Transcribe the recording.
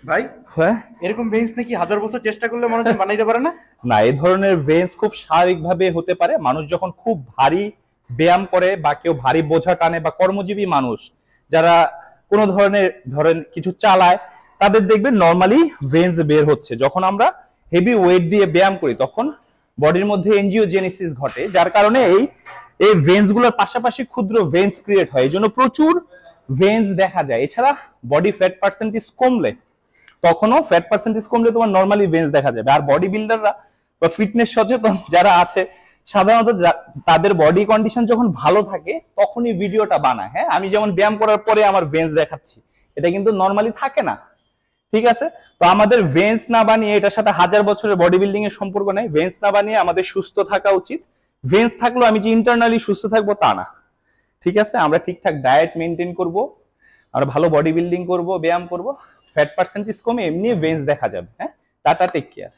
ভাই হ্যাঁ, এরকম ভেন্স নাকি 1000 বছর চেষ্টা করলে মানুষ বানাইতে পারে না? না, এই ধরনের ভেন্স খুব স্বাভাবিকভাবে হতে পারে। মানুষ যখন খুব ভারী ব্যায়াম করে বা কেউ ভারী বোঝা টানে বা কর্মজীবী মানুষ যারা কোনো ধরনের ধরেন কিছু চালায়, তাদের দেখবেন নর্মালি ভেন্স বের হচ্ছে। যখন আমরা হেভি ওয়েট দিয়ে ব্যায়াম করি তখন বডির মধ্যে এনজিওজেনেসিস ঘটে, যার কারণে এই এই ভেন্স গুলোর পাশাপাশি ক্ষুদ্র ভেন্স ক্রিয়েট হয়, এই জন্য প্রচুর ভেন্স দেখা যায়। এছাড়া বডি ফ্যাট পার্সেন্টেজ কমলে, তখনও ফ্যাট পার্সেন্টেজ কমলে তোমার নর্মালি ভেন্স দেখা যাবে। আর বডি বিল্ডাররা বা ফিটনেস সচেতন যারা আছে সাধারণত তাদের বডি কন্ডিশন যখন ভালো থাকে তখনই ভিডিওটা বানায়। হ্যাঁ, আমি যেমন ব্যায়াম করার পরে আমার ভেন্স দেখাচ্ছি, এটা কিন্তু নর্মালি থাকে না। ঠিক আছে, তো আমাদের ভেন্স না বানিয়ে, এটার সাথে 1000 বছরের বডি বিল্ডিং এর সম্পর্ক নেই, ভেন্স না বানিয়ে আমাদের সুস্থ থাকা উচিত। ভেন্স থাকলেও আমি যে ইন্টারনালি সুস্থ থাকবো তা না। ঠিক আছে, আমরা ঠিকঠাক ডায়েট মেনটেন করব, আমরা ভালো বডি বিল্ডিং করব, ব্যায়াম করব, ফ্যাট পার্সেন্টেজ কমে এমনি ভেন্স দেখা যাবে। হ্যাঁ, টাটা, টেক কেয়ার।